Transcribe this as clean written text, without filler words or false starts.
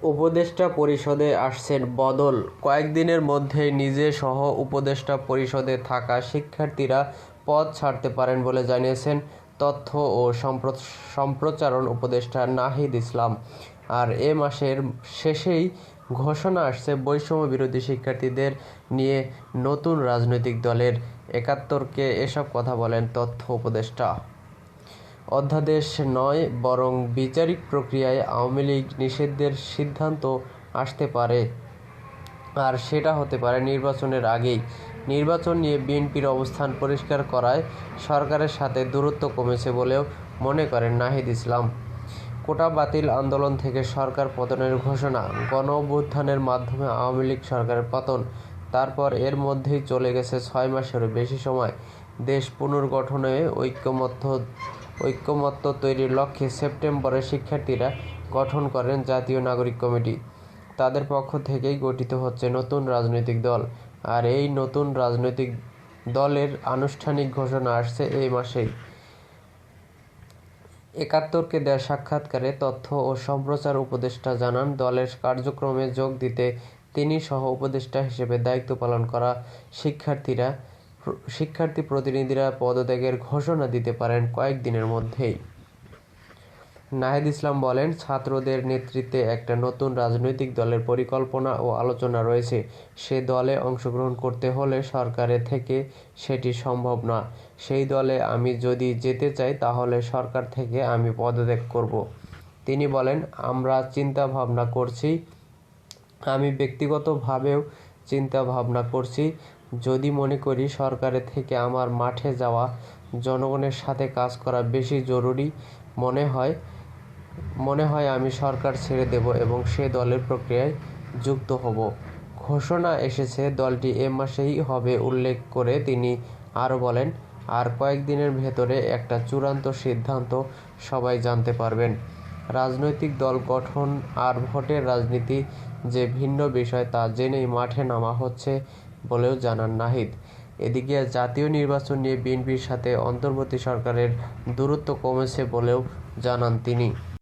উপদেষ্টা পরিষদে আসছেন বদল, কয়েকদিনের মধ্যেই নিজে সহ উপদেষ্টা পরিষদে থাকা শিক্ষার্থীরা পদ ছাড়তে পারেন বলে জানিয়েছেন তথ্য ও সম্প্রচারণ উপদেষ্টা নাহিদ ইসলাম। আর এ মাসের শেষেই ঘোষণা আসছে বৈষম্য বিরোধী শিক্ষার্থীদের নিয়ে নতুন রাজনৈতিক দলের। ৭১কে এসব কথা বলেন তথ্য উপদেষ্টা। অধ্যাদেশ নয়, বরং বিচারিক প্রক্রিয়ায় আওয়ামী লীগ নিষিদ্ধের সিদ্ধান্ত আসতে পারে, আর সেটা হতে পারে নির্বাচনের আগেই। নির্বাচন নিয়ে বিএনপির অবস্থান পরিষ্কার করায় সরকারের সাথে দূরত্ব কমেছে বলেও মনে করেন নাহিদ ইসলাম। কোটা বাতিল আন্দোলন থেকে সরকার পতনের ঘোষণা, গণ-অভ্যুত্থানের মাধ্যমে আওয়ামী লীগ সরকারের পতন, তারপর এর মধ্যেই চলে গেছে ৬ মাসেরও বেশি সময়। দেশ পুনর্গঠনে ঐকমত্য তৈরির লক্ষ্যে সেপ্টেম্বরে শিক্ষার্থীরা গঠন করেন জাতীয় নাগরিক কমিটি। তাদের পক্ষ থেকেই গঠিত হচ্ছে নতুন রাজনৈতিক দল। আর এই নতুন রাজনৈতিক দলের আনুষ্ঠানিক ঘোষণা আসছে এই মাসেই। ৭১কে দেয়া সাক্ষাৎকারে তথ্য ও সম্প্রচার উপদেষ্টা জানান, দলের কার্যক্রমে যোগ দিতে তিনি সহ উপদেষ্টা হিসেবে দায়িত্ব পালন করা শিক্ষার্থী প্রতিনিধিরা পদত্যাগের ঘোষণা দিতে পারেন কয়েকদিনের মধ্যেই। নাহিদ ইসলাম বলেন, ছাত্রদের নেতৃত্বে একটা নতুন রাজনৈতিক দলের পরিকল্পনা ও আলোচনা রয়েছে। সে দলে অংশগ্রহণ করতে হলে সরকারে থেকে সেটি সম্ভব না। সেই দলে আমি যদি যেতে চাই তাহলে সরকার থেকে আমি পদত্যাগ করব। তিনি বলেন, আমরা চিন্তা ভাবনা করছি, আমি ব্যক্তিগতভাবেও চিন্তা ভাবনা করছি। যদি মনে করি সরকারে থেকে আমার মাঠে যাওয়া, জনগণের সাথে কাজ করা বেশি জরুরি মনে হয় আমি সরকার ছেড়ে দেব এবং সে দলের প্রক্রিয়ায় যুক্ত হব। ঘোষণা এসেছে দলটি এ মাসেই হবে উল্লেখ করে তিনি আরও বলেন, আর কয়েকদিনের ভেতরে একটা চূড়ান্ত সিদ্ধান্ত সবাই জানতে পারবেন। রাজনৈতিক দল গঠন আর ভোটের রাজনীতি যে ভিন্ন বিষয় তা জেনেই মাঠে নামা হচ্ছে বলেও জানান নাহিদ। এদিকে জাতীয় নির্বাচন নিয়ে বিএনপির সাথে অন্তর্বর্তী সরকারের দূরত্ব কমেছে বলেও জানান তিনি।